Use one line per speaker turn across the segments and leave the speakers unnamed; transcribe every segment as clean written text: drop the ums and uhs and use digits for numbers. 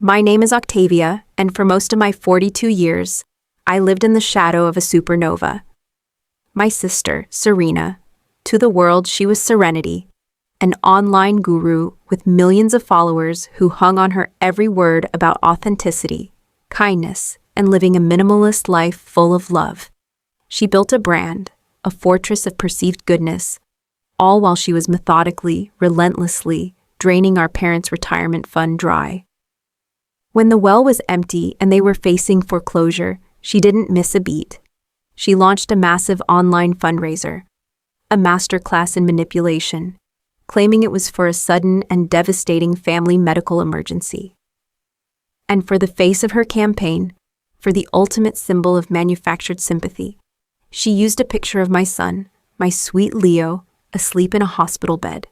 My name is Octavia, and for most of my 42 years, I lived in the shadow of a supernova. My sister, Serena. To the world, she was Serenity, an online guru with millions of followers who hung on her every word about authenticity, kindness, and living a minimalist life full of love. She built a brand, a fortress of perceived goodness, all while she was methodically, relentlessly draining our parents' retirement fund dry. When the well was empty and they were facing foreclosure, she didn't miss a beat. She launched a massive online fundraiser, a masterclass in manipulation, claiming it was for a sudden and devastating family medical emergency. And for the face of her campaign, for the ultimate symbol of manufactured sympathy, she used a picture of my son, my sweet Leo, asleep in a hospital bed.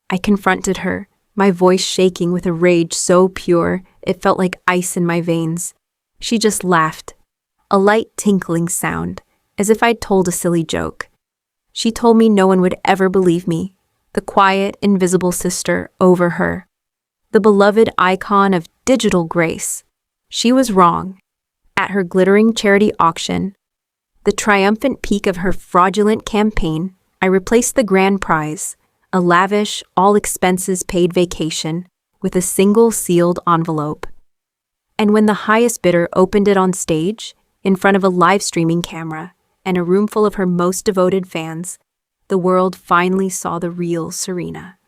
I confronted her, my voice shaking with a rage so pure it felt like ice in my veins. She just laughed, a light tinkling sound, as if I'd told a silly joke. She told me no one would ever believe me, the quiet, invisible sister over her, the beloved icon of digital grace. She was wrong. At her glittering charity auction, the triumphant peak of her fraudulent campaign, I replaced the grand prize, a lavish, all-expenses-paid vacation, with a single sealed envelope. And when the highest bidder opened it on stage, in front of a live-streaming camera and a room full of her most devoted fans, the world finally saw the real Serena.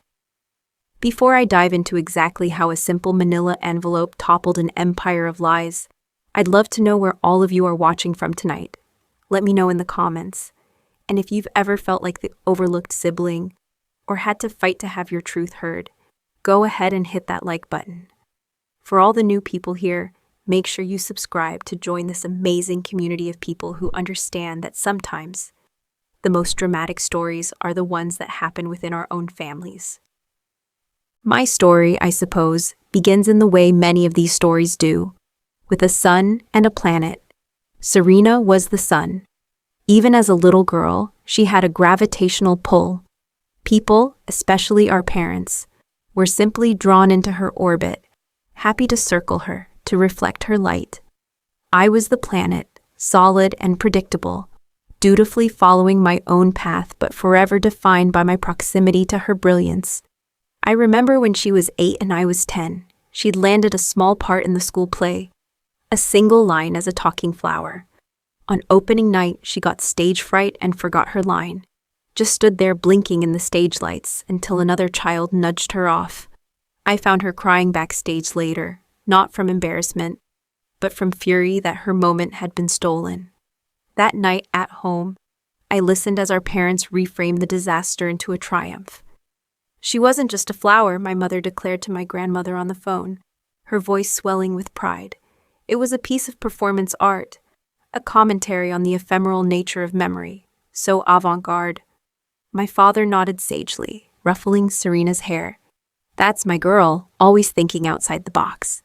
Before I dive into exactly how a simple manila envelope toppled an empire of lies, I'd love to know where all of you are watching from tonight. Let me know in the comments. And if you've ever felt like the overlooked sibling or had to fight to have your truth heard, go ahead and hit that like button. For all the new people here, make sure you subscribe to join this amazing community of people who understand that sometimes the most dramatic stories are the ones that happen within our own families. My story, I suppose, begins in the way many of these stories do, with a sun and a planet. Serena was the sun. Even as a little girl, she had a gravitational pull. People, especially our parents, were simply drawn into her orbit, happy to circle her, to reflect her light. I was the planet, solid and predictable, dutifully following my own path but forever defined by my proximity to her brilliance. I remember when she was 8 and I was 10, she'd landed a small part in the school play, a single line as a talking flower. On opening night, she got stage fright and forgot her line, just stood there blinking in the stage lights until another child nudged her off. I found her crying backstage later, not from embarrassment, but from fury that her moment had been stolen. That night at home, I listened as our parents reframed the disaster into a triumph. She wasn't just a flower, my mother declared to my grandmother on the phone, her voice swelling with pride. It was a piece of performance art, a commentary on the ephemeral nature of memory, so avant-garde. My father nodded sagely, ruffling Serena's hair. That's my girl, always thinking outside the box.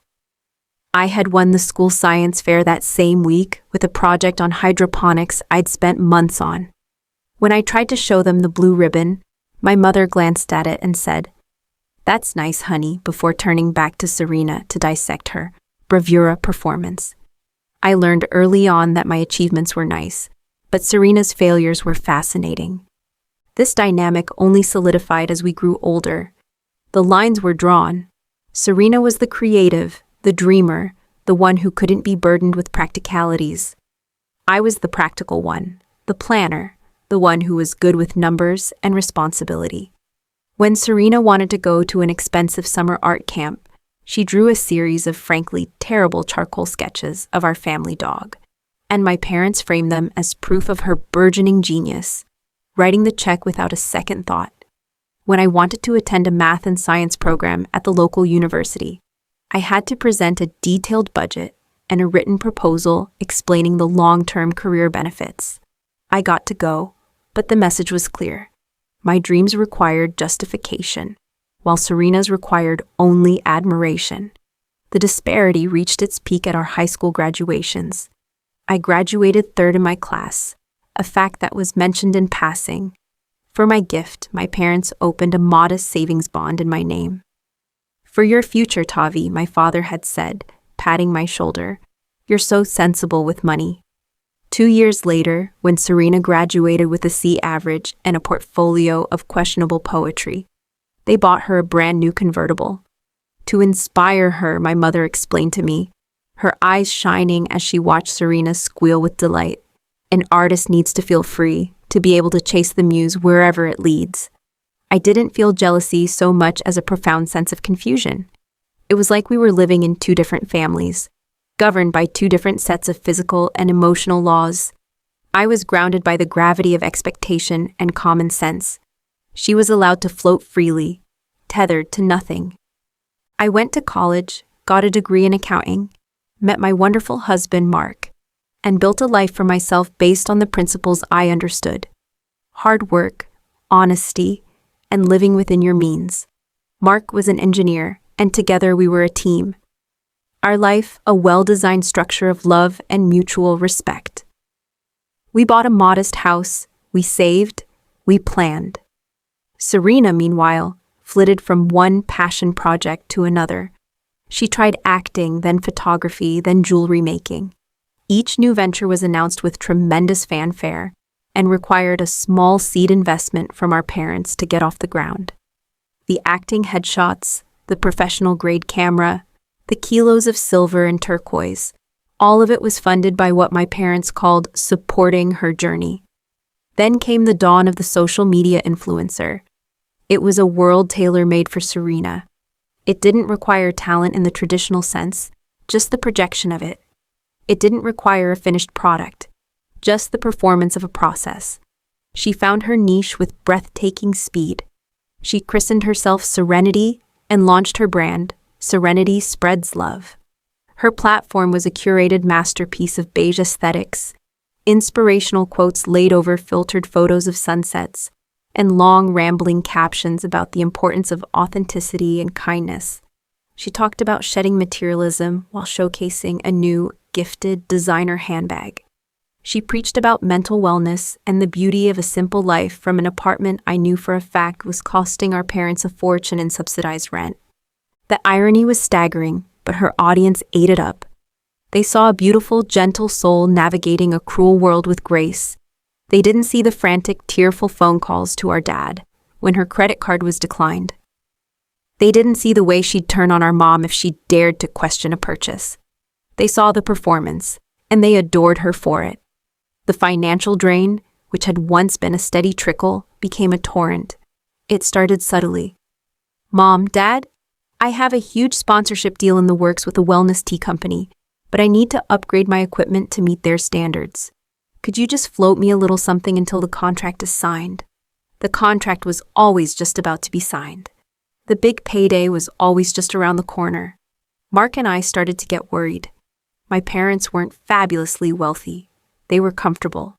I had won the school science fair that same week with a project on hydroponics I'd spent months on. When I tried to show them the blue ribbon, my mother glanced at it and said, "That's nice, honey," before turning back to Serena to dissect her bravura performance. I learned early on that my achievements were nice, but Serena's failures were fascinating. This dynamic only solidified as we grew older. The lines were drawn. Serena was the creative, the dreamer, the one who couldn't be burdened with practicalities. I was the practical one, the planner, the one who was good with numbers and responsibility. When Serena wanted to go to an expensive summer art camp, she drew a series of frankly terrible charcoal sketches of our family dog, and my parents framed them as proof of her burgeoning genius, writing the check without a second thought. When I wanted to attend a math and science program at the local university, I had to present a detailed budget and a written proposal explaining the long-term career benefits. I got to go, but the message was clear. My dreams required justification, while Serena's required only admiration. The disparity reached its peak at our high school graduations. I graduated third in my class, a fact that was mentioned in passing. For my gift, my parents opened a modest savings bond in my name. For your future, Tavi, my father had said, patting my shoulder. You're so sensible with money. 2 years later, when Serena graduated with a C average and a portfolio of questionable poetry, they bought her a brand new convertible. To inspire her, my mother explained to me, her eyes shining as she watched Serena squeal with delight. An artist needs to feel free, to be able to chase the muse wherever it leads. I didn't feel jealousy so much as a profound sense of confusion. It was like we were living in two different families, governed by two different sets of physical and emotional laws. I was grounded by the gravity of expectation and common sense. She was allowed to float freely, tethered to nothing. I went to college, got a degree in accounting, met my wonderful husband, Mark, and built a life for myself based on the principles I understood. Hard work, honesty, and living within your means. Mark was an engineer, and together we were a team. Our life, a well-designed structure of love and mutual respect. We bought a modest house, we saved, we planned. Serena, meanwhile, flitted from one passion project to another. She tried acting, then photography, then jewelry making. Each new venture was announced with tremendous fanfare and required a small seed investment from our parents to get off the ground. The acting headshots, the professional-grade camera, the kilos of silver and turquoise, all of it was funded by what my parents called supporting her journey. Then came the dawn of the social media influencer. It was a world tailor-made for Serena. It didn't require talent in the traditional sense, just the projection of it. It didn't require a finished product, just the performance of a process. She found her niche with breathtaking speed. She christened herself Serenity and launched her brand, Serenity Spreads Love. Her platform was a curated masterpiece of beige aesthetics, inspirational quotes laid over filtered photos of sunsets, and long rambling captions about the importance of authenticity and kindness. She talked about shedding materialism while showcasing a new, gifted designer handbag. She preached about mental wellness and the beauty of a simple life from an apartment I knew for a fact was costing our parents a fortune in subsidized rent. The irony was staggering, but her audience ate it up. They saw a beautiful, gentle soul navigating a cruel world with grace. They didn't see the frantic, tearful phone calls to our dad when her credit card was declined. They didn't see the way she'd turn on our mom if she dared to question a purchase. They saw the performance, and they adored her for it. The financial drain, which had once been a steady trickle, became a torrent. It started subtly. Mom, Dad, I have a huge sponsorship deal in the works with a wellness tea company, but I need to upgrade my equipment to meet their standards. Could you just float me a little something until the contract is signed? The contract was always just about to be signed. The big payday was always just around the corner. Mark and I started to get worried. My parents weren't fabulously wealthy. They were comfortable.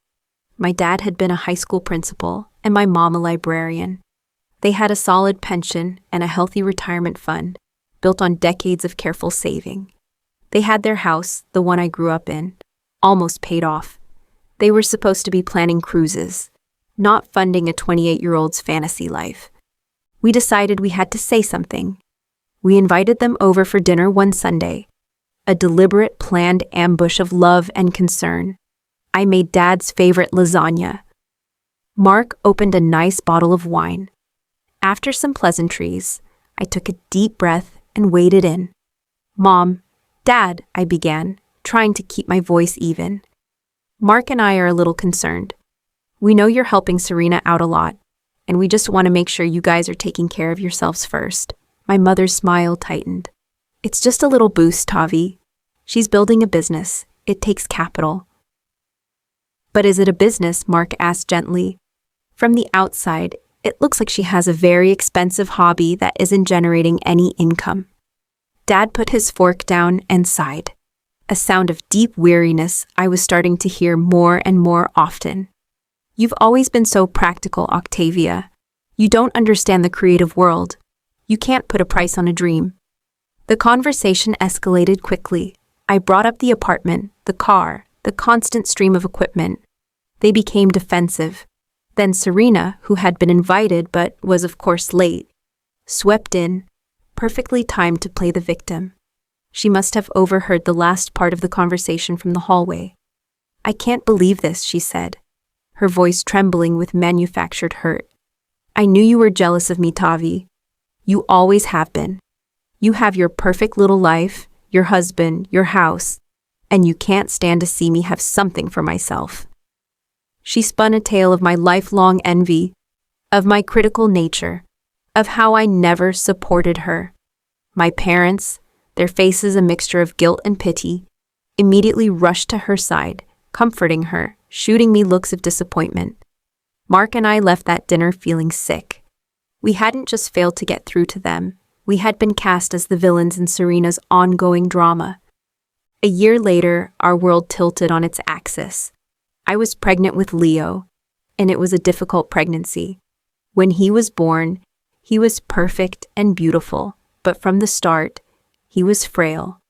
My dad had been a high school principal and my mom a librarian. They had a solid pension and a healthy retirement fund built on decades of careful saving. They had their house, the one I grew up in, almost paid off. They were supposed to be planning cruises, not funding a 28-year-old's fantasy life. We decided we had to say something. We invited them over for dinner one Sunday, a deliberate, planned ambush of love and concern. I made Dad's favorite lasagna. Mark opened a nice bottle of wine. After some pleasantries, I took a deep breath and waded in. Mom, Dad, I began, trying to keep my voice even. Mark and I are a little concerned. We know you're helping Serena out a lot, and we just want to make sure you guys are taking care of yourselves first. My mother's smile tightened. It's just a little boost, Tavi. She's building a business. It takes capital. But is it a business? Mark asked gently. From the outside, it looks like she has a very expensive hobby that isn't generating any income. Dad put his fork down and sighed. A sound of deep weariness I was starting to hear more and more often. You've always been so practical, Octavia. You don't understand the creative world. You can't put a price on a dream. The conversation escalated quickly. I brought up the apartment, the car, the constant stream of equipment. They became defensive. Then Serena, who had been invited but was of course late, swept in, perfectly timed to play the victim. She must have overheard the last part of the conversation from the hallway. "I can't believe this," she said, her voice trembling with manufactured hurt. "I knew you were jealous of me, Tavi. You always have been. You have your perfect little life, your husband, your house, and you can't stand to see me have something for myself." She spun a tale of my lifelong envy, of my critical nature, of how I never supported her. My parents, their faces a mixture of guilt and pity, immediately rushed to her side, comforting her, shooting me looks of disappointment. Mark and I left that dinner feeling sick. We hadn't just failed to get through to them, we had been cast as the villains in Serena's ongoing drama. A year later, our world tilted on its axis. I was pregnant with Leo, and it was a difficult pregnancy. When he was born, he was perfect and beautiful, but from the start, he was frail.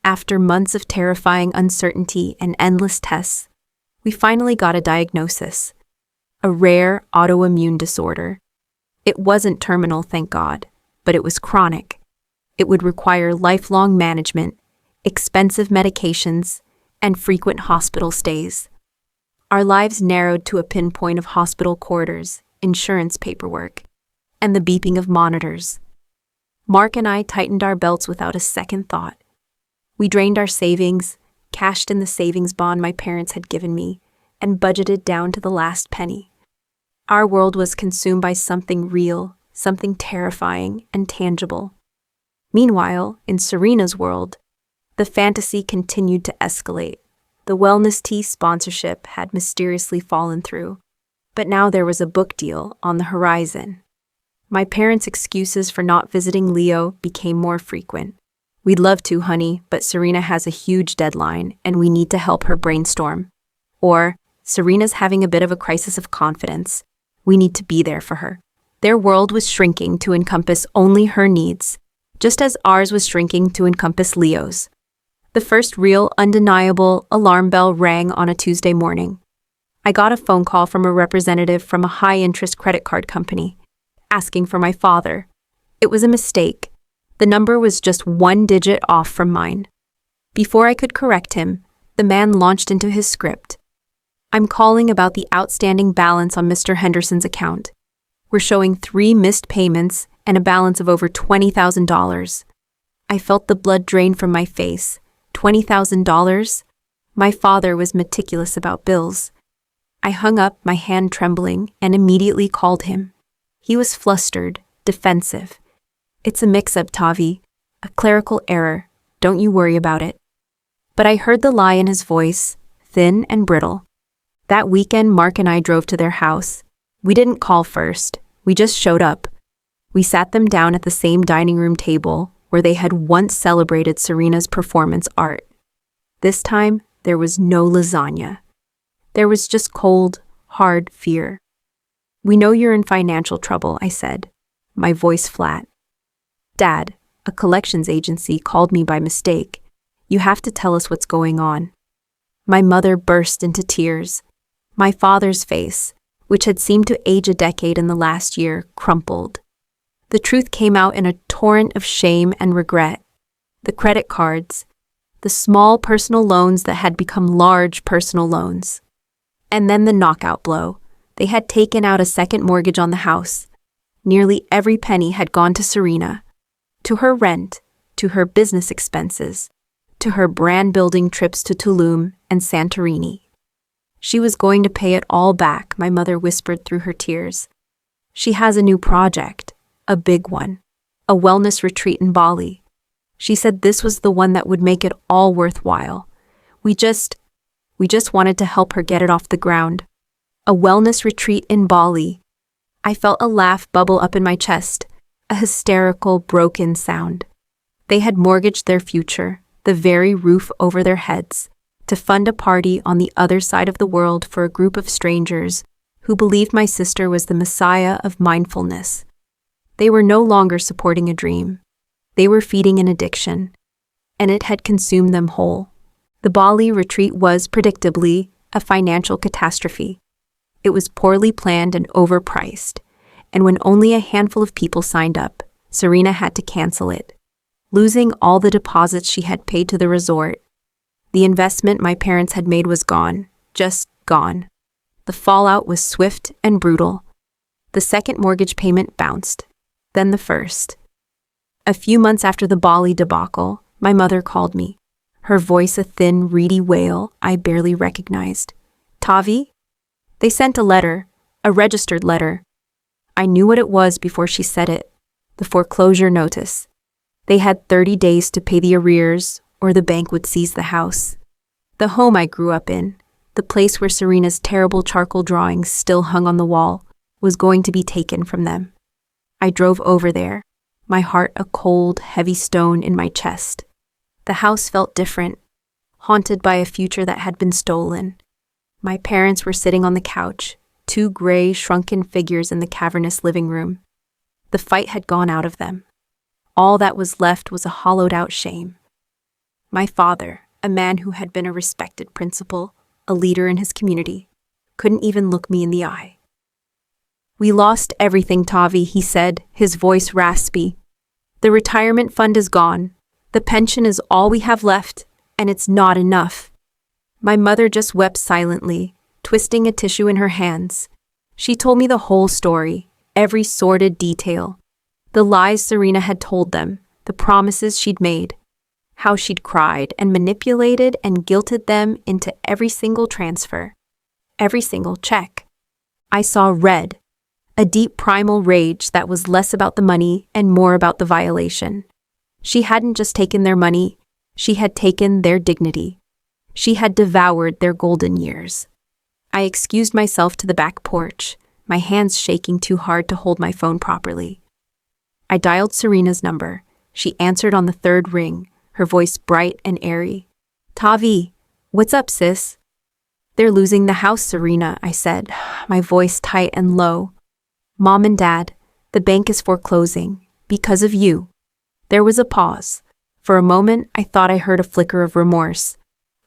After months of terrifying uncertainty and endless tests, we finally got a diagnosis: a rare autoimmune disorder. It wasn't terminal, thank God, but it was chronic. It would require lifelong management, expensive medications, and frequent hospital stays. Our lives narrowed to a pinpoint of hospital corridors, insurance paperwork, and the beeping of monitors. Mark and I tightened our belts without a second thought. We drained our savings, cashed in the savings bond my parents had given me, and budgeted down to the last penny. Our world was consumed by something real, something terrifying and tangible. Meanwhile, in Serena's world, the fantasy continued to escalate. The wellness tea sponsorship had mysteriously fallen through, but now there was a book deal on the horizon. My parents' excuses for not visiting Leo became more frequent. "We'd love to, honey, but Serena has a huge deadline and we need to help her brainstorm." Or, "Serena's having a bit of a crisis of confidence. We need to be there for her." Their world was shrinking to encompass only her needs, just as ours was shrinking to encompass Leo's. The first real, undeniable alarm bell rang on a Tuesday morning. I got a phone call from a representative from a high-interest credit card company, asking for my father. It was a mistake. The number was just one digit off from mine. Before I could correct him, the man launched into his script. "I'm calling about the outstanding balance on Mr. Henderson's account. We're showing 3 missed payments and a balance of over $20,000. I felt the blood drain from my face. $20,000? My father was meticulous about bills. I hung up, my hand trembling, and immediately called him. He was flustered, defensive. "It's a mix-up, Tavi. A clerical error. Don't you worry about it." But I heard the lie in his voice, thin and brittle. That weekend, Mark and I drove to their house. We didn't call first. We just showed up. We sat them down at the same dining room table where they had once celebrated Serena's performance art. This time, there was no lasagna. There was just cold, hard fear. "We know you're in financial trouble," I said, my voice flat. "Dad, a collections agency called me by mistake. You have to tell us what's going on." My mother burst into tears. My father's face, which had seemed to age a decade in the last year, crumpled. The truth came out in a torrent of shame and regret. The credit cards, the small personal loans that had become large personal loans. And then the knockout blow. They had taken out a second mortgage on the house. Nearly every penny had gone to Serena, to her rent, to her business expenses, to her brand-building trips to Tulum and Santorini. She was going to pay it all back, my mother whispered through her tears. She has a new project, a big one, a wellness retreat in Bali. She said this was the one that would make it all worthwhile. We just wanted to help her get it off the ground. A wellness retreat in Bali. I felt a laugh bubble up in my chest, a hysterical, broken sound. They had mortgaged their future, the very roof over their heads, to fund a party on the other side of the world for a group of strangers who believed my sister was the messiah of mindfulness. They were no longer supporting a dream. They were feeding an addiction, and it had consumed them whole. The Bali retreat was, predictably, a financial catastrophe. It was poorly planned and overpriced, and when only a handful of people signed up, Serena had to cancel it, losing all the deposits she had paid to the resort. The investment my parents had made was gone, just gone. The fallout was swift and brutal. The second mortgage payment bounced, then the first. A few months after the Bali debacle, my mother called me, her voice a thin, reedy wail I barely recognized. Tavi? They sent a letter, a registered letter. I knew what it was before she said it. The foreclosure notice. They had 30 days to pay the arrears, or the bank would seize the house. The home I grew up in, the place where Serena's terrible charcoal drawings still hung on the wall, was going to be taken from them. I drove over there, my heart a cold, heavy stone in my chest. The house felt different, haunted by a future that had been stolen. My parents were sitting on the couch, two gray, shrunken figures in the cavernous living room. The fight had gone out of them. All that was left was a hollowed-out shame. My father, a man who had been a respected principal, a leader in his community, couldn't even look me in the eye. We lost everything, Tavi, he said, his voice raspy. The retirement fund is gone. The pension is all we have left, and it's not enough. My mother just wept silently, twisting a tissue in her hands. She told me the whole story, every sordid detail. The lies Serena had told them, the promises she'd made, how she'd cried and manipulated and guilted them into every single transfer, every single check. I saw red, a deep primal rage that was less about the money and more about the violation. She hadn't just taken their money, she had taken their dignity. She had devoured their golden years. I excused myself to the back porch, my hands shaking too hard to hold my phone properly. I dialed Serena's number. She answered on the third ring, her voice bright and airy. Tavi, what's up, sis? They're losing the house, Serena, I said, my voice tight and low. Mom and Dad, the bank is foreclosing, because of you. There was a pause. For a moment, I thought I heard a flicker of remorse.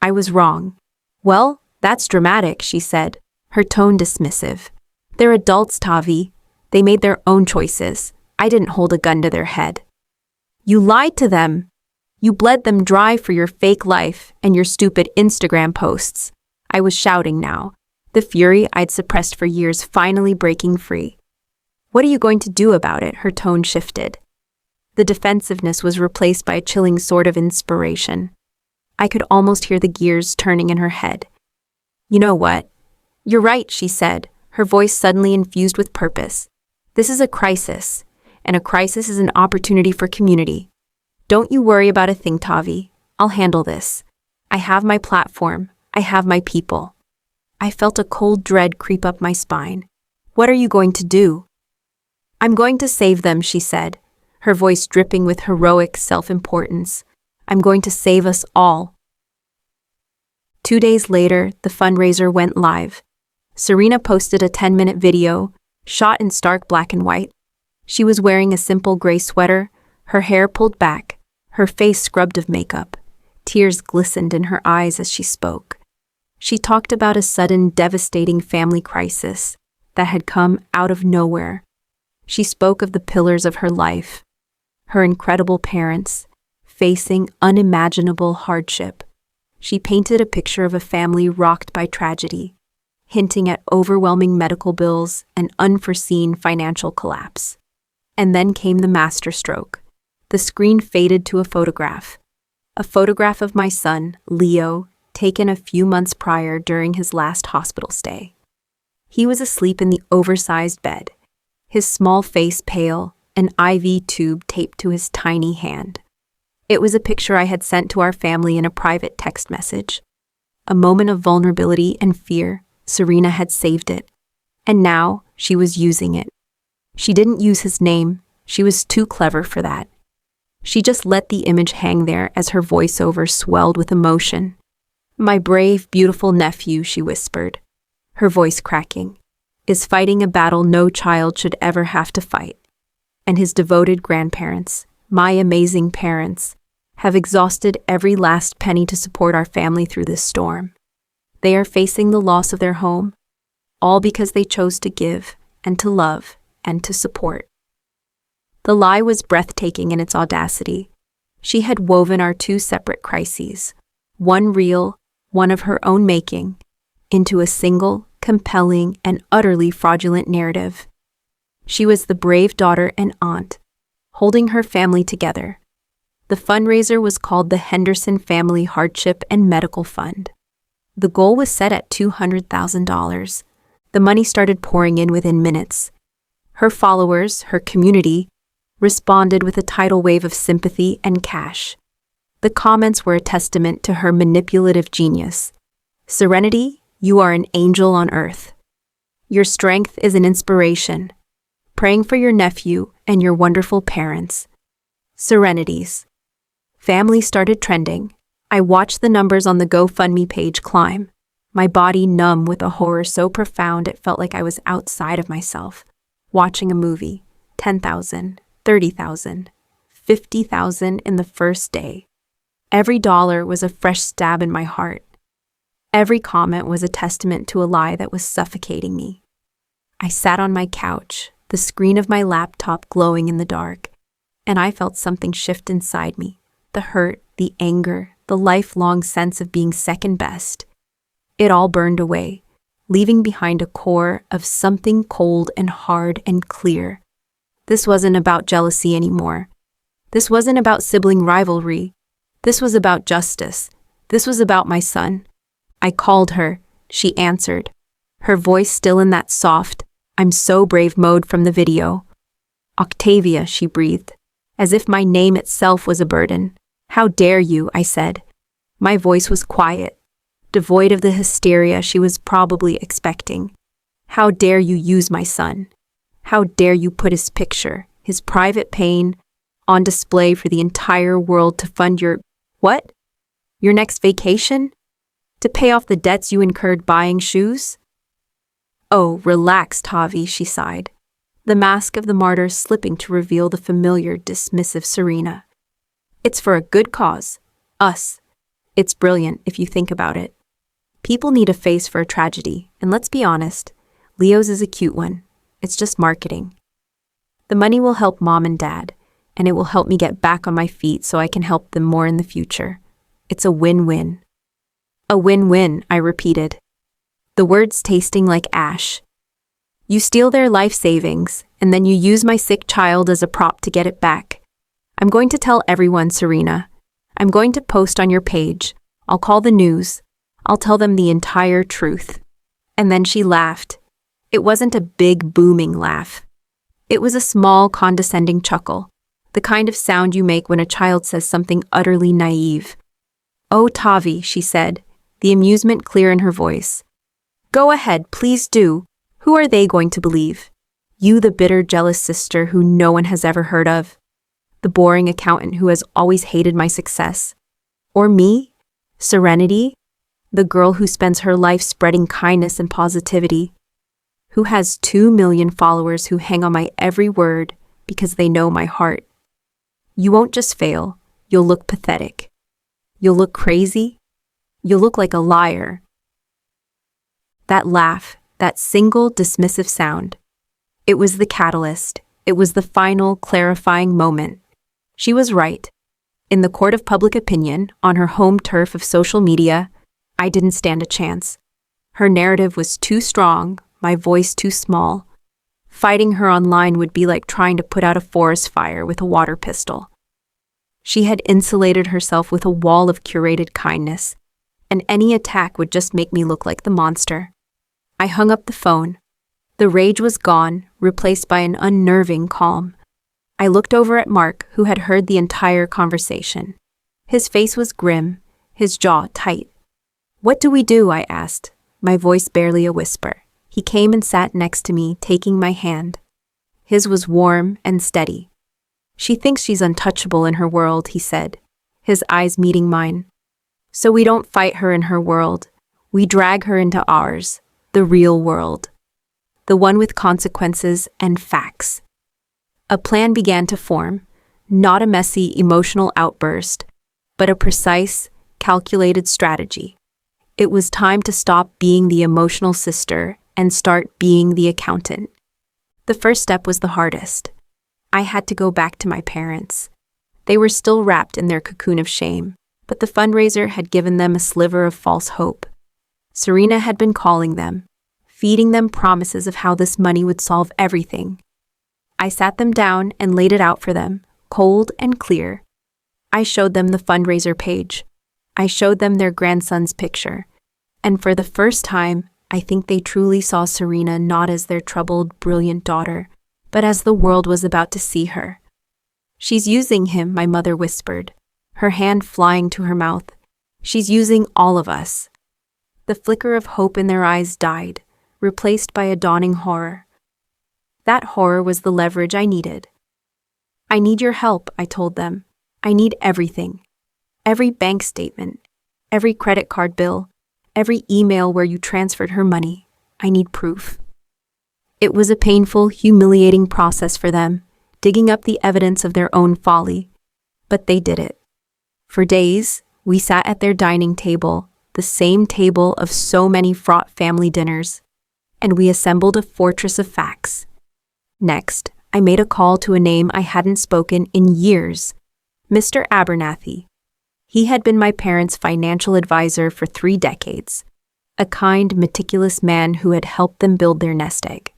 I was wrong. Well, that's dramatic, she said, her tone dismissive. They're adults, Tavi. They made their own choices. I didn't hold a gun to their head. You lied to them. You bled them dry for your fake life and your stupid Instagram posts. I was shouting now, the fury I'd suppressed for years finally breaking free. What are you going to do about it? Her tone shifted. The defensiveness was replaced by a chilling sort of inspiration. I could almost hear the gears turning in her head. You know what? You're right, she said, her voice suddenly infused with purpose. This is a crisis, and a crisis is an opportunity for community. Don't you worry about a thing, Tavi. I'll handle this. I have my platform. I have my people. I felt a cold dread creep up my spine. What are you going to do? I'm going to save them, she said, her voice dripping with heroic self-importance. I'm going to save us all. 2 days later, the fundraiser went live. Serena posted a 10-minute video, shot in stark black and white. She was wearing a simple gray sweater, her hair pulled back, her face scrubbed of makeup. Tears glistened in her eyes as she spoke. She talked about a sudden, devastating family crisis that had come out of nowhere. She spoke of the pillars of her life, her incredible parents, facing unimaginable hardship. She painted a picture of a family rocked by tragedy, hinting at overwhelming medical bills and unforeseen financial collapse. And then came the masterstroke. The screen faded to a photograph of my son, Leo, taken a few months prior during his last hospital stay. He was asleep in the oversized bed, his small face pale, an IV tube taped to his tiny hand. It was a picture I had sent to our family in a private text message. A moment of vulnerability and fear, Serena had saved it. And now she was using it. She didn't use his name. She was too clever for that. She just let the image hang there as her voiceover swelled with emotion. My brave, beautiful nephew, she whispered, her voice cracking, is fighting a battle no child should ever have to fight. And his devoted grandparents, my amazing parents, have exhausted every last penny to support our family through this storm. They are facing the loss of their home, all because they chose to give and to love and to support. The lie was breathtaking in its audacity. She had woven our two separate crises, one real, one of her own making, into a single, compelling, and utterly fraudulent narrative. She was the brave daughter and aunt, holding her family together. The fundraiser was called the Henderson Family Hardship and Medical Fund. The goal was set at $200,000. The money started pouring in within minutes. Her followers, her community, responded with a tidal wave of sympathy and cash. The comments were a testament to her manipulative genius. "Serenity, you are an angel on earth. Your strength is an inspiration. Praying for your nephew and your wonderful parents." Serenities. Family started trending. I watched the numbers on the GoFundMe page climb, my body numb with a horror so profound it felt like I was outside of myself, watching a movie. 10,000, 30,000, 50,000 in the first day. Every dollar was a fresh stab in my heart. Every comment was a testament to a lie that was suffocating me. I sat on my couch, the screen of my laptop glowing in the dark, and I felt something shift inside me. The hurt, the anger, the lifelong sense of being second best. It all burned away, leaving behind a core of something cold and hard and clear. This wasn't about jealousy anymore. This wasn't about sibling rivalry. This was about justice. This was about my son. I called her. She answered, her voice still in that soft, "I'm so brave" mode from the video. "Octavia," she breathed, as if my name itself was a burden. "How dare you," I said. My voice was quiet, devoid of the hysteria she was probably expecting. "How dare you use my son? How dare you put his picture, his private pain, on display for the entire world to fund your, what? Your next vacation? To pay off the debts you incurred buying shoes?" "Oh, relax, Tavi," she sighed, the mask of the martyr slipping to reveal the familiar, dismissive Serena. "It's for a good cause. Us. It's brilliant if you think about it. People need a face for a tragedy, and let's be honest, Leo's is a cute one. It's just marketing. The money will help Mom and Dad, and it will help me get back on my feet so I can help them more in the future. It's a win-win." "A win-win," I repeated, the words tasting like ash. "You steal their life savings, and then you use my sick child as a prop to get it back. I'm going to tell everyone, Serena. I'm going to post on your page. I'll call the news. I'll tell them the entire truth." And then she laughed. It wasn't a big, booming laugh. It was a small, condescending chuckle, the kind of sound you make when a child says something utterly naive. "Oh, Tavi," she said, the amusement clear in her voice. "Go ahead, please do. Who are they going to believe? You, the bitter, jealous sister who no one has ever heard of? The boring accountant who has always hated my success? Or me, Serenity, the girl who spends her life spreading kindness and positivity, who has 2 million followers who hang on my every word because they know my heart? You won't just fail, you'll look pathetic. You'll look crazy. You'll look like a liar." That laugh, that single dismissive sound, it was the catalyst. It was the final, clarifying moment. She was right. In the court of public opinion, on her home turf of social media, I didn't stand a chance. Her narrative was too strong, my voice too small. Fighting her online would be like trying to put out a forest fire with a water pistol. She had insulated herself with a wall of curated kindness, and any attack would just make me look like the monster. I hung up the phone. The rage was gone, replaced by an unnerving calm. I looked over at Mark, who had heard the entire conversation. His face was grim, his jaw tight. "What do we do?" I asked, my voice barely a whisper. He came and sat next to me, taking my hand. His was warm and steady. "She thinks she's untouchable in her world," he said, his eyes meeting mine. "So we don't fight her in her world. We drag her into ours, the real world. The one with consequences and facts." A plan began to form, not a messy, emotional outburst, but a precise, calculated strategy. It was time to stop being the emotional sister and start being the accountant. The first step was the hardest. I had to go back to my parents. They were still wrapped in their cocoon of shame, but the fundraiser had given them a sliver of false hope. Serena had been calling them, feeding them promises of how this money would solve everything. I sat them down and laid it out for them, cold and clear. I showed them the fundraiser page. I showed them their grandson's picture. And for the first time, I think they truly saw Serena not as their troubled, brilliant daughter, but as the world was about to see her. "She's using him," my mother whispered, her hand flying to her mouth. "She's using all of us." The flicker of hope in their eyes died, replaced by a dawning horror. That horror was the leverage I needed. "I need your help," I told them. "I need everything. Every bank statement, every credit card bill, every email where you transferred her money. I need proof." It was a painful, humiliating process for them, digging up the evidence of their own folly. But they did it. For days, we sat at their dining table, the same table of so many fraught family dinners, and we assembled a fortress of facts. Next, I made a call to a name I hadn't spoken in years, Mr. Abernathy. He had been my parents' financial advisor for 3 decades, a kind, meticulous man who had helped them build their nest egg.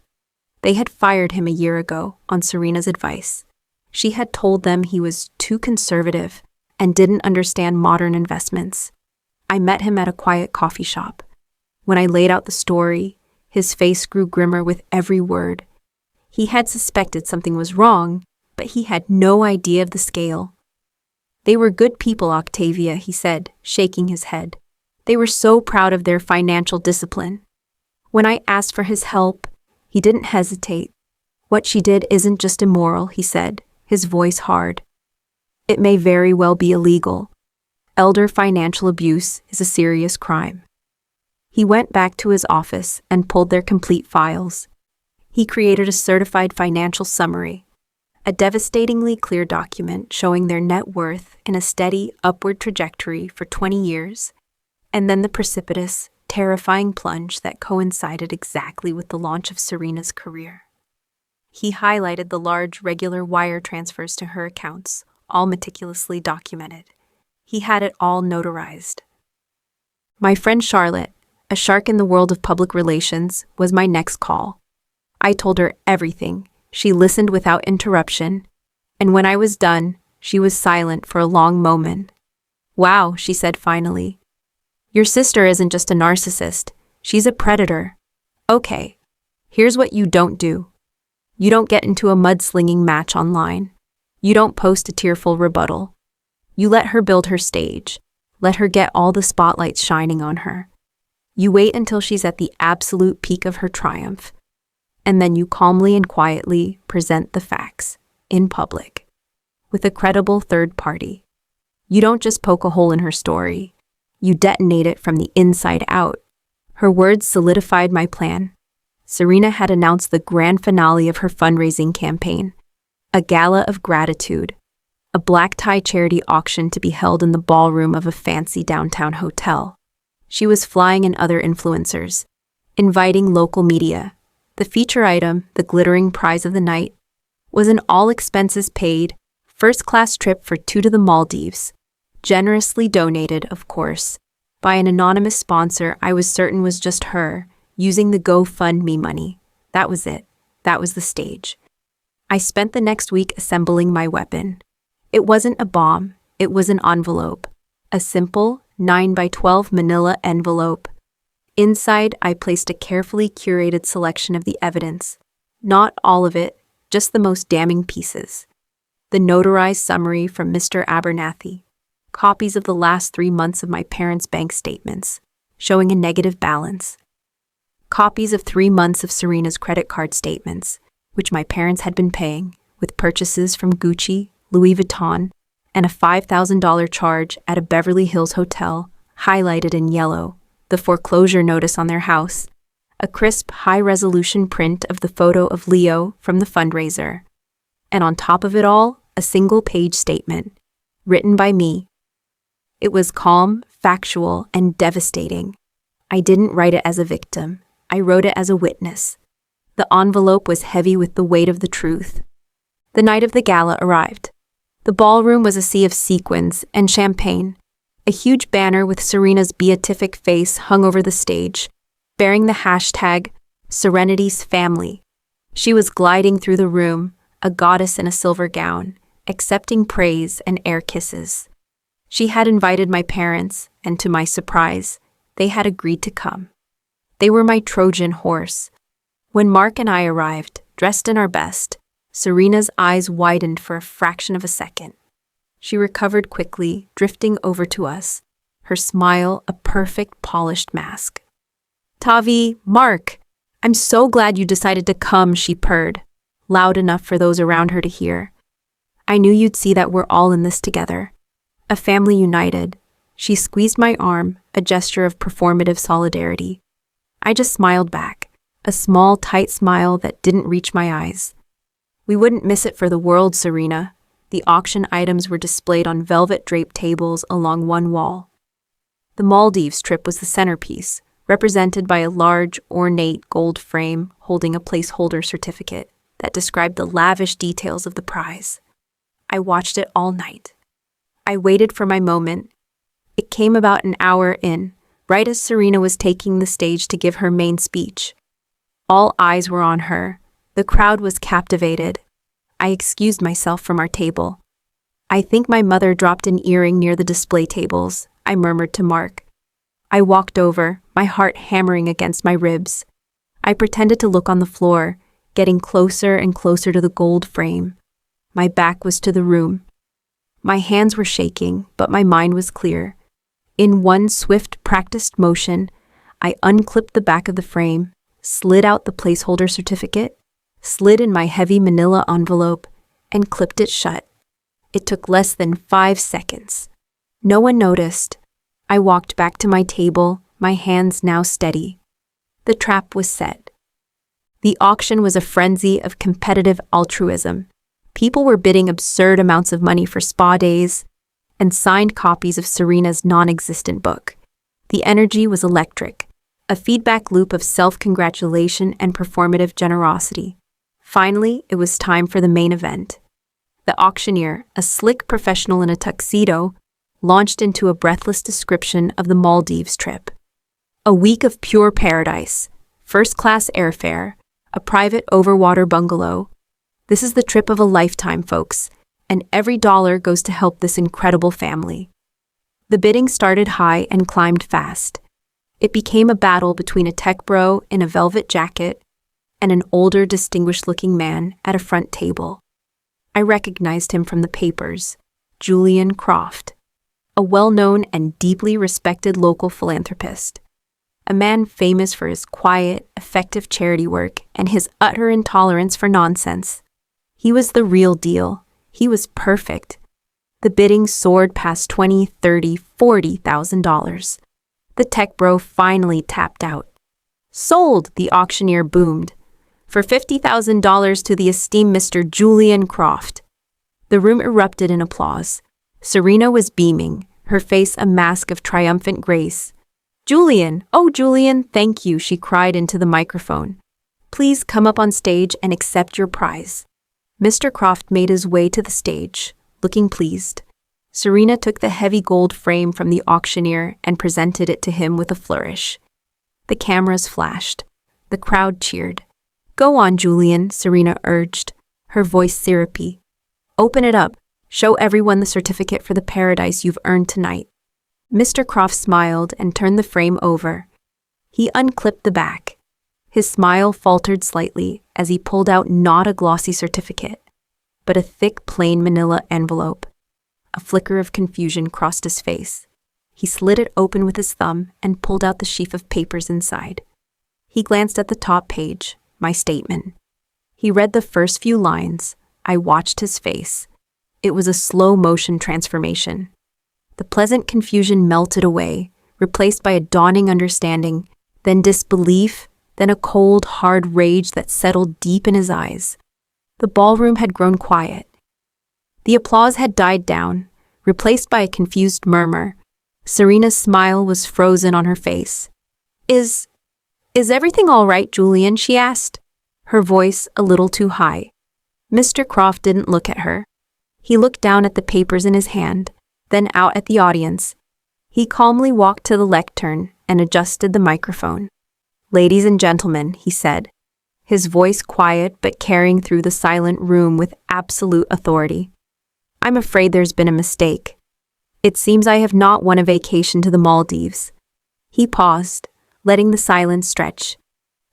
They had fired him a year ago on Serena's advice. She had told them he was too conservative and didn't understand modern investments. I met him at a quiet coffee shop. When I laid out the story, his face grew grimmer with every word. He had suspected something was wrong, but he had no idea of the scale. "They were good people, Octavia," he said, shaking his head. "They were so proud of their financial discipline. When I asked for his help, he didn't hesitate. What she did isn't just immoral," he said, his voice hard. "It may very well be illegal. Elder financial abuse is a serious crime." He went back to his office and pulled their complete files. He created a certified financial summary, a devastatingly clear document showing their net worth in a steady upward trajectory for 20 years, and then the precipitous, terrifying plunge that coincided exactly with the launch of Serena's career. He highlighted the large, regular wire transfers to her accounts, all meticulously documented. He had it all notarized. My friend Charlotte, a shark in the world of public relations, was my next call. I told her everything. She listened without interruption, and when I was done, she was silent for a long moment. "Wow," she said finally. "Your sister isn't just a narcissist, she's a predator. Okay, here's what you don't do. You don't get into a mudslinging match online. You don't post a tearful rebuttal. You let her build her stage. Let her get all the spotlights shining on her. You wait until she's at the absolute peak of her triumph. And then you calmly and quietly present the facts, in public, with a credible third party. You don't just poke a hole in her story. You detonate it from the inside out." Her words solidified my plan. Serena had announced the grand finale of her fundraising campaign, a gala of gratitude, a black-tie charity auction to be held in the ballroom of a fancy downtown hotel. She was flying in other influencers, inviting local media. The feature item, the glittering prize of the night, was an all-expenses-paid, first-class trip for 2 to the Maldives, generously donated, of course, by an anonymous sponsor I was certain was just her, using the GoFundMe money. That was it. That was the stage. I spent the next week assembling my weapon. It wasn't a bomb. It was an envelope. A simple 9x12 manila envelope. Inside, I placed a carefully curated selection of the evidence. Not all of it, just the most damning pieces. The notarized summary from Mr. Abernathy. Copies of the last 3 months of my parents' bank statements, showing a negative balance. Copies of 3 months of Serena's credit card statements, which my parents had been paying, with purchases from Gucci, Louis Vuitton, and a $5,000 charge at a Beverly Hills hotel, highlighted in yellow, the foreclosure notice on their house, a crisp, high-resolution print of the photo of Leo from the fundraiser, and on top of it all, a single-page statement, written by me. It was calm, factual, and devastating. I didn't write it as a victim. I wrote it as a witness. The envelope was heavy with the weight of the truth. The night of the gala arrived. The ballroom was a sea of sequins and champagne. A huge banner with Serena's beatific face hung over the stage, bearing the hashtag Serenity's Family. She was gliding through the room, a goddess in a silver gown, accepting praise and air kisses. She had invited my parents, and to my surprise, they had agreed to come. They were my Trojan horse. When Mark and I arrived, dressed in our best, Serena's eyes widened for a fraction of a second. She recovered quickly, drifting over to us, her smile a perfect polished mask. "Tavi, Mark, I'm so glad you decided to come," she purred, loud enough for those around her to hear. "I knew you'd see that we're all in this together. A family united." She squeezed my arm, a gesture of performative solidarity. I just smiled back, a small, tight smile that didn't reach my eyes. "We wouldn't miss it for the world, Serena." The auction items were displayed on velvet-draped tables along one wall. The Maldives trip was the centerpiece, represented by a large, ornate gold frame holding a placeholder certificate that described the lavish details of the prize. I watched it all night. I waited for my moment. It came about an hour in, right as Serena was taking the stage to give her main speech. All eyes were on her. The crowd was captivated. I excused myself from our table. "I think my mother dropped an earring near the display tables," I murmured to Mark. I walked over, my heart hammering against my ribs. I pretended to look on the floor, getting closer and closer to the gold frame. My back was to the room. My hands were shaking, but my mind was clear. In one swift, practiced motion, I unclipped the back of the frame, slid out the placeholder certificate, slid in my heavy manila envelope, and clipped it shut. It took less than 5 seconds. No one noticed. I walked back to my table, my hands now steady. The trap was set. The auction was a frenzy of competitive altruism. People were bidding absurd amounts of money for spa days and signed copies of Serena's non-existent book. The energy was electric, a feedback loop of self-congratulation and performative generosity. Finally, it was time for the main event. The auctioneer, a slick professional in a tuxedo, launched into a breathless description of the Maldives trip. A week of pure paradise, first-class airfare, a private overwater bungalow. This is the trip of a lifetime, folks, and every dollar goes to help this incredible family. The bidding started high and climbed fast. It became a battle between a tech bro in a velvet jacket and an older, distinguished-looking man at a front table. I recognized him from the papers, Julian Croft, a well-known and deeply respected local philanthropist, a man famous for his quiet, effective charity work and his utter intolerance for nonsense. He was the real deal. He was perfect. The bidding soared past $20,000, $30,000, $40,000. The tech bro finally tapped out. "Sold!" the auctioneer boomed. "For $50,000 to the esteemed Mr. Julian Croft." The room erupted in applause. Serena was beaming, her face a mask of triumphant grace. "Julian, oh Julian, thank you," she cried into the microphone. "Please come up on stage and accept your prize." Mr. Croft made his way to the stage, looking pleased. Serena took the heavy gold frame from the auctioneer and presented it to him with a flourish. The cameras flashed. The crowd cheered. "Go on, Julian," Serena urged, her voice syrupy. "Open it up. Show everyone the certificate for the paradise you've earned tonight." Mr. Croft smiled and turned the frame over. He unclipped the back. His smile faltered slightly as he pulled out not a glossy certificate, but a thick, plain manila envelope. A flicker of confusion crossed his face. He slid it open with his thumb and pulled out the sheaf of papers inside. He glanced at the top page, my statement. He read the first few lines. I watched his face. It was a slow-motion transformation. The pleasant confusion melted away, replaced by a dawning understanding, then disbelief, then a cold, hard rage that settled deep in his eyes. The ballroom had grown quiet. The applause had died down, replaced by a confused murmur. Serena's smile was frozen on her face. Is everything all right, Julian?" she asked, her voice a little too high. Mr. Croft didn't look at her. He looked down at the papers in his hand, then out at the audience. He calmly walked to the lectern and adjusted the microphone. "Ladies and gentlemen," he said, his voice quiet but carrying through the silent room with absolute authority. "I'm afraid there's been a mistake. It seems I have not won a vacation to the Maldives." He paused, letting the silence stretch.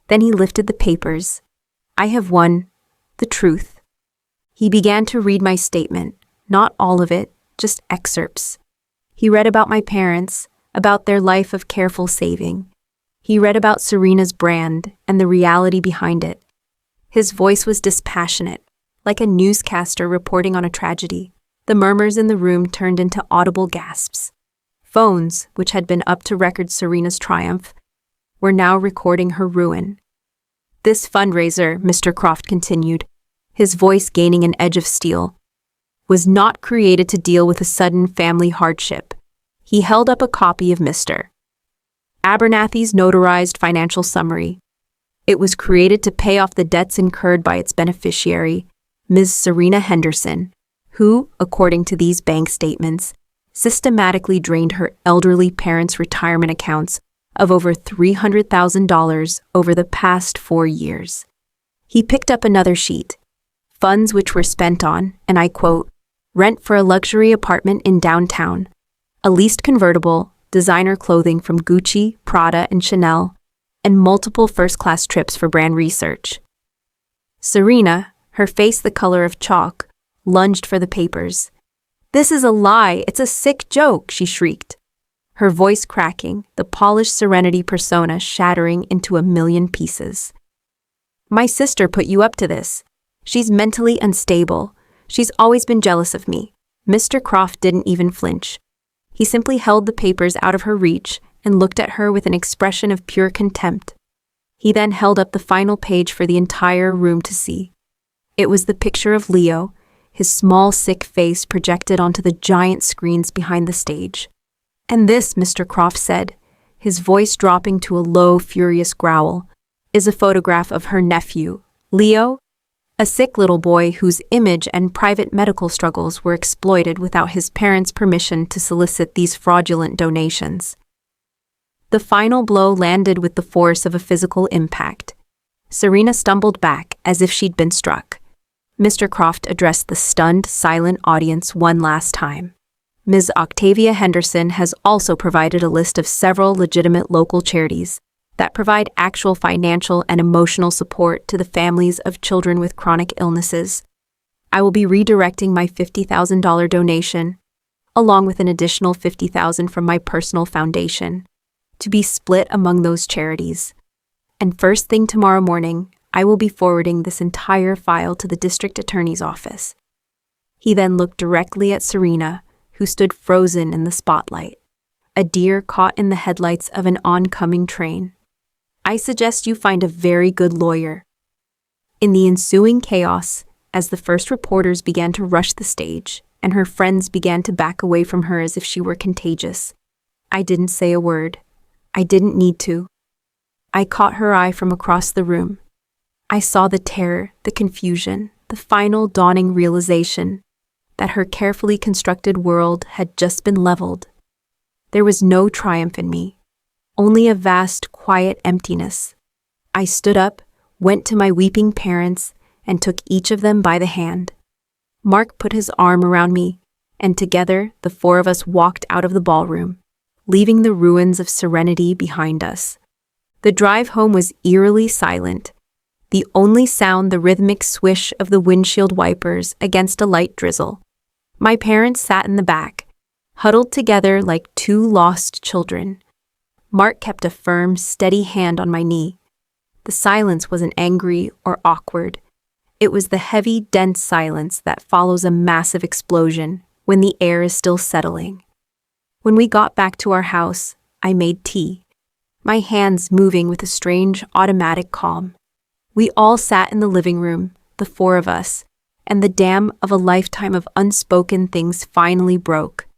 Then he lifted the papers. "I have won the truth." He began to read my statement, not all of it, just excerpts. He read about my parents, about their life of careful saving. He read about Serena's brand and the reality behind it. His voice was dispassionate, like a newscaster reporting on a tragedy. The murmurs in the room turned into audible gasps. Phones, which had been up to record Serena's triumph, were now recording her ruin. "This fundraiser," Mr. Croft continued, his voice gaining an edge of steel, "was not created to deal with a sudden family hardship." He held up a copy of Mr. Abernathy's notarized financial summary. "It was created to pay off the debts incurred by its beneficiary, Ms. Serena Henderson, who, according to these bank statements, systematically drained her elderly parents' retirement accounts of over $300,000 over the past 4 years." He picked up another sheet. "Funds which were spent on," and I quote, "rent for a luxury apartment in downtown, a leased convertible, designer clothing from Gucci, Prada, and Chanel, and multiple first-class trips for brand research." Serena, her face the color of chalk, lunged for the papers. "This is a lie! It's a sick joke!" she shrieked, her voice cracking, the polished serenity persona shattering into a million pieces. "My sister put you up to this. She's mentally unstable. She's always been jealous of me." Mr. Croft didn't even flinch. He simply held the papers out of her reach and looked at her with an expression of pure contempt. He then held up the final page for the entire room to see. It was the picture of Leo, his small, sick face projected onto the giant screens behind the stage. "And this," Mr. Croft said, his voice dropping to a low, furious growl, "is a photograph of her nephew, Leo, a sick little boy whose image and private medical struggles were exploited without his parents' permission to solicit these fraudulent donations." The final blow landed with the force of a physical impact. Serena stumbled back as if she'd been struck. Mr. Croft addressed the stunned, silent audience one last time. "Ms. Octavia Henderson has also provided a list of several legitimate local charities that provide actual financial and emotional support to the families of children with chronic illnesses. I will be redirecting my $50,000 donation, along with an additional $50,000 from my personal foundation, to be split among those charities. And first thing tomorrow morning, I will be forwarding this entire file to the district attorney's office." He then looked directly at Serena, who stood frozen in the spotlight, a deer caught in the headlights of an oncoming train. "I suggest you find a very good lawyer." In the ensuing chaos, as the first reporters began to rush the stage and her friends began to back away from her as if she were contagious, I didn't say a word. I didn't need to. I caught her eye from across the room. I saw the terror, the confusion, the final dawning realization that her carefully constructed world had just been leveled. There was no triumph in me, only a vast, quiet emptiness. I stood up, went to my weeping parents, and took each of them by the hand. Mark put his arm around me, and together the 4 of us walked out of the ballroom, leaving the ruins of serenity behind us. The drive home was eerily silent, the only sound the rhythmic swish of the windshield wipers against a light drizzle. My parents sat in the back, huddled together like 2 lost children. Mark kept a firm, steady hand on my knee. The silence wasn't angry or awkward. It was the heavy, dense silence that follows a massive explosion when the air is still settling. When we got back to our house, I made tea, my hands moving with a strange, automatic calm. We all sat in the living room, the 4 of us, and the dam of a lifetime of unspoken things finally broke.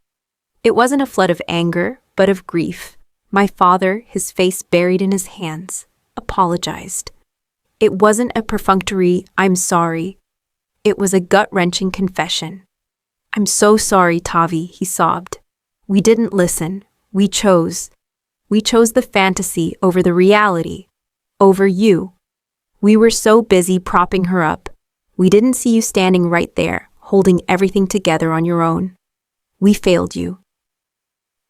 It wasn't a flood of anger, but of grief. My father, his face buried in his hands, apologized. It wasn't a perfunctory, "I'm sorry." It was a gut-wrenching confession. "I'm so sorry, Tavi," he sobbed. "We didn't listen. We chose. We chose the fantasy over the reality. Over you. We were so busy propping her up. We didn't see you standing right there, holding everything together on your own. We failed you."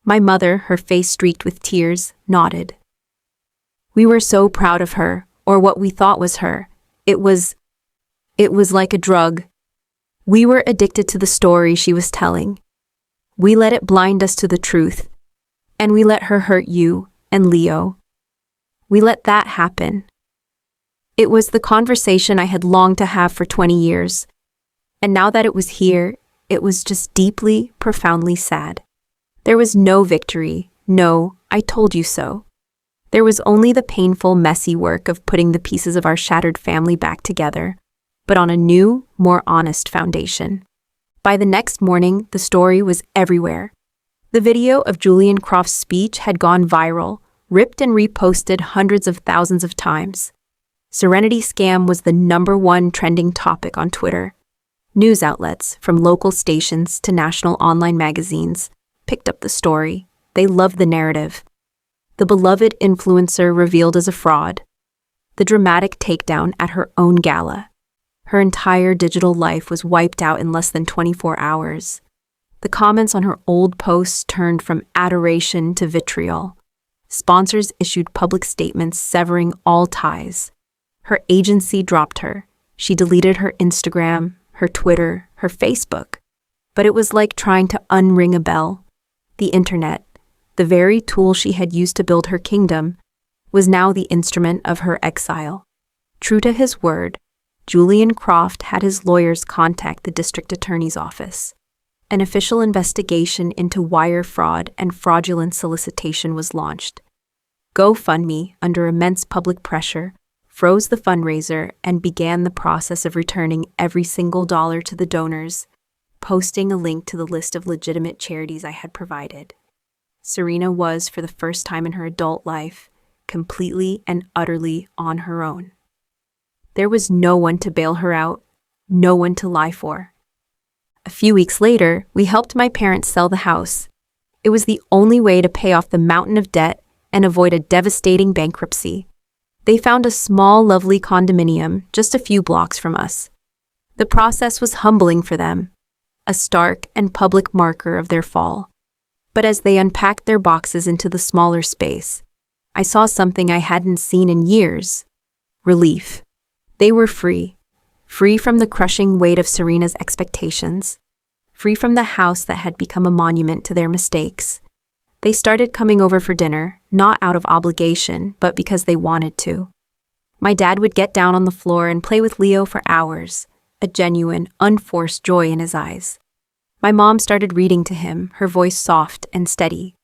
My mother, her face streaked with tears, nodded. "We were so proud of her, or what we thought was her. It was like a drug. We were addicted to the story she was telling. We let it blind us to the truth. And we let her hurt you and Leo. We let that happen." It was the conversation I had longed to have for 20 years. And now that it was here, it was just deeply, profoundly sad. There was no victory, no, "I told you so." There was only the painful, messy work of putting the pieces of our shattered family back together, but on a new, more honest foundation. By the next morning, the story was everywhere. The video of Julian Croft's speech had gone viral, ripped and reposted hundreds of thousands of times. Serenity scam was the #1 trending topic on Twitter. News outlets, from local stations to national online magazines, picked up the story. They loved the narrative. The beloved influencer revealed as a fraud. The dramatic takedown at her own gala. Her entire digital life was wiped out in less than 24 hours. The comments on her old posts turned from adoration to vitriol. Sponsors issued public statements severing all ties. Her agency dropped her. She deleted her Instagram, her Twitter, her Facebook. But it was like trying to unring a bell. The internet, the very tool she had used to build her kingdom, was now the instrument of her exile. True to his word, Julian Croft had his lawyers contact the district attorney's office. An official investigation into wire fraud and fraudulent solicitation was launched. GoFundMe, under immense public pressure, froze the fundraiser and began the process of returning every single dollar to the donors, posting a link to the list of legitimate charities I had provided. Serena was, for the first time in her adult life, completely and utterly on her own. There was no one to bail her out, no one to lie for. A few weeks later, we helped my parents sell the house. It was the only way to pay off the mountain of debt and avoid a devastating bankruptcy. They found a small, lovely condominium just a few blocks from us. The process was humbling for them, a stark and public marker of their fall. But as they unpacked their boxes into the smaller space, I saw something I hadn't seen in years: relief. They were free. Free from the crushing weight of Serena's expectations. Free from the house that had become a monument to their mistakes. They started coming over for dinner, not out of obligation, but because they wanted to. My dad would get down on the floor and play with Leo for hours, a genuine, unforced joy in his eyes. My mom started reading to him, her voice soft and steady.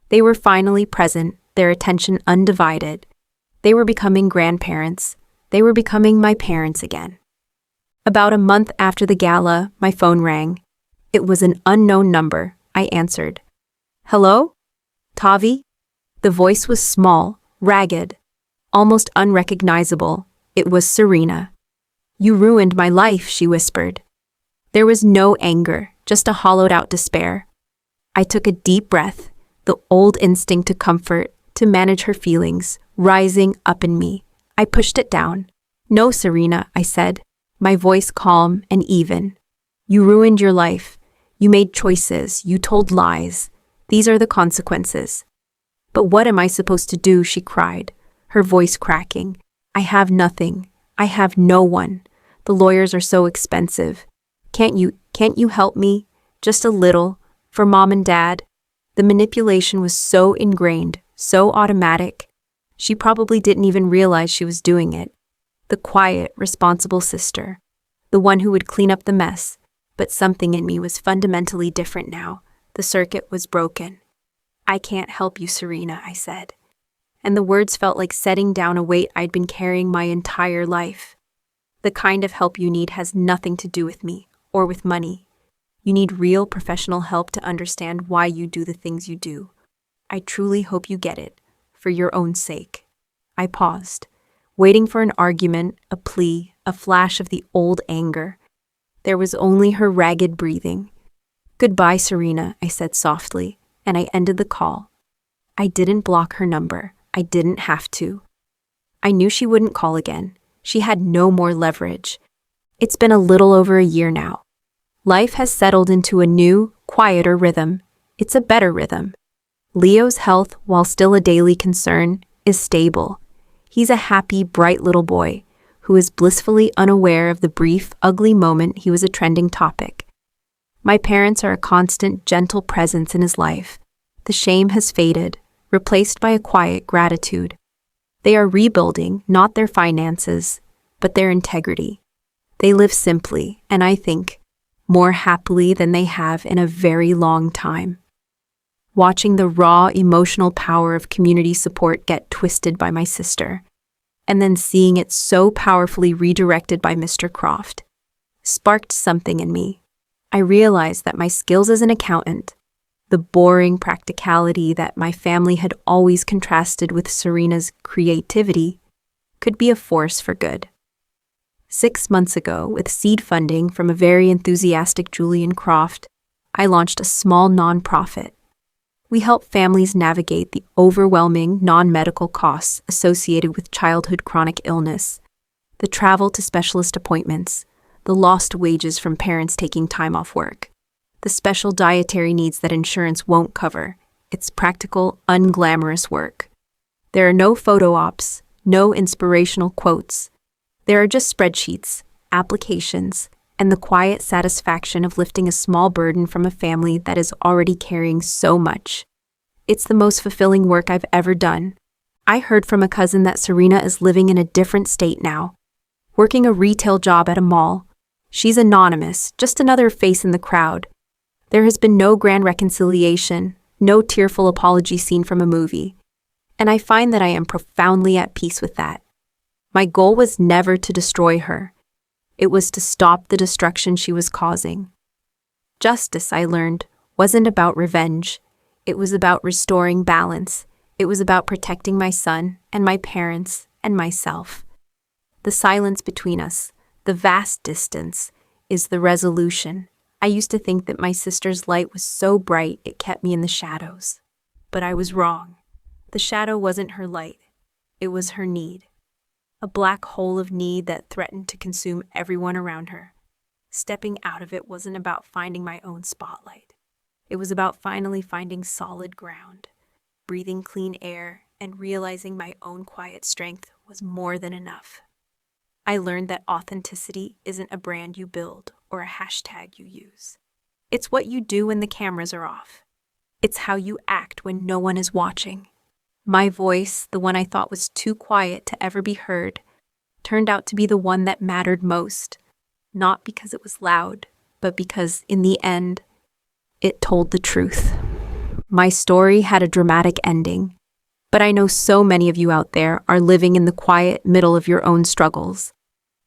They were finally present, their attention undivided. They were becoming grandparents. They were becoming my parents again. About a month after the gala, my phone rang. It was an unknown number. I answered. "Hello? Tavi?" The voice was small, ragged, almost unrecognizable. It was Serena. "You ruined my life," she whispered. There was no anger, just a hollowed-out despair. I took a deep breath, the old instinct to comfort, to manage her feelings, rising up in me. I pushed it down. "No, Serena," I said, my voice calm and even. "You ruined your life. You made choices. You told lies. These are the consequences." "But what am I supposed to do?" she cried, her voice cracking. "I have nothing. I have no one. The lawyers are so expensive. Can't you help me? Just a little, for Mom and Dad?" The manipulation was so ingrained, so automatic. She probably didn't even realize she was doing it. The quiet, responsible sister. The one who would clean up the mess. But something in me was fundamentally different now. The circuit was broken. "I can't help you, Serena," I said. And the words felt like setting down a weight I'd been carrying my entire life. "The kind of help you need has nothing to do with me, or with money. You need real professional help to understand why you do the things you do. I truly hope you get it, for your own sake." I paused, waiting for an argument, a plea, a flash of the old anger. There was only her ragged breathing. "Goodbye, Serena," I said softly, and I ended the call. I didn't block her number. I didn't have to. I knew she wouldn't call again. She had no more leverage. It's been a little over a year now. Life has settled into a new, quieter rhythm. It's a better rhythm. Leo's health, while still a daily concern, is stable. He's a happy, bright little boy who is blissfully unaware of the brief, ugly moment he was a trending topic. My parents are a constant, gentle presence in his life. The shame has faded, replaced by a quiet gratitude. They are rebuilding not their finances, but their integrity. They live simply, and I think, more happily than they have in a very long time. Watching the raw emotional power of community support get twisted by my sister, and then seeing it so powerfully redirected by Mr. Croft, sparked something in me. I realized that my skills as an accountant, the boring practicality that my family had always contrasted with Serena's creativity, could be a force for good. 6 months ago, with seed funding from a very enthusiastic Julian Croft, I launched a small nonprofit. We help families navigate the overwhelming non-medical costs associated with childhood chronic illness, the travel to specialist appointments, the lost wages from parents taking time off work, the special dietary needs that insurance won't cover. It's practical, unglamorous work. There are no photo ops, no inspirational quotes. There are just spreadsheets, applications, and the quiet satisfaction of lifting a small burden from a family that is already carrying so much. It's the most fulfilling work I've ever done. I heard from a cousin that Serena is living in a different state now, working a retail job at a mall. She's anonymous, just another face in the crowd. There has been no grand reconciliation, no tearful apology scene from a movie. And I find that I am profoundly at peace with that. My goal was never to destroy her. It was to stop the destruction she was causing. Justice, I learned, wasn't about revenge. It was about restoring balance. It was about protecting my son and my parents and myself. The silence between us, the vast distance, is the resolution. I used to think that my sister's light was so bright it kept me in the shadows. But I was wrong. The shadow wasn't her light. It was her need. A black hole of need that threatened to consume everyone around her. Stepping out of it wasn't about finding my own spotlight. It was about finally finding solid ground, breathing clean air, and realizing my own quiet strength was more than enough. I learned that authenticity isn't a brand you build or a hashtag you use. It's what you do when the cameras are off. It's how you act when no one is watching. My voice, the one I thought was too quiet to ever be heard, turned out to be the one that mattered most, not because it was loud, but because, in the end, it told the truth. My story had a dramatic ending, but I know so many of you out there are living in the quiet middle of your own struggles.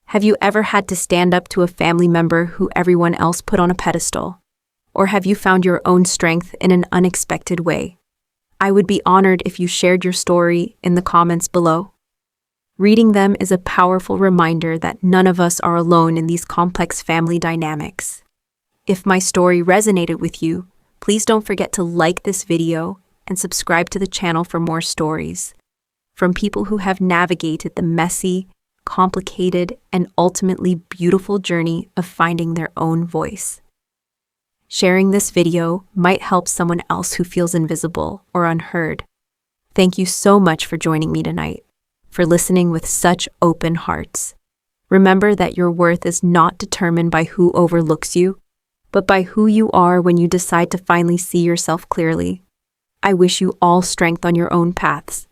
Have you ever had to stand up to a family member who everyone else put on a pedestal? Or have you found your own strength in an unexpected way? I would be honored if you shared your story in the comments below. Reading them is a powerful reminder that none of us are alone in these complex family dynamics. If my story resonated with you, please don't forget to like this video and subscribe to the channel for more stories from people who have navigated the messy, complicated, and ultimately beautiful journey of finding their own voice. Sharing this video might help someone else who feels invisible or unheard. Thank you so much for joining me tonight, for listening with such open hearts. Remember that your worth is not determined by who overlooks you, but by who you are when you decide to finally see yourself clearly. I wish you all strength on your own paths,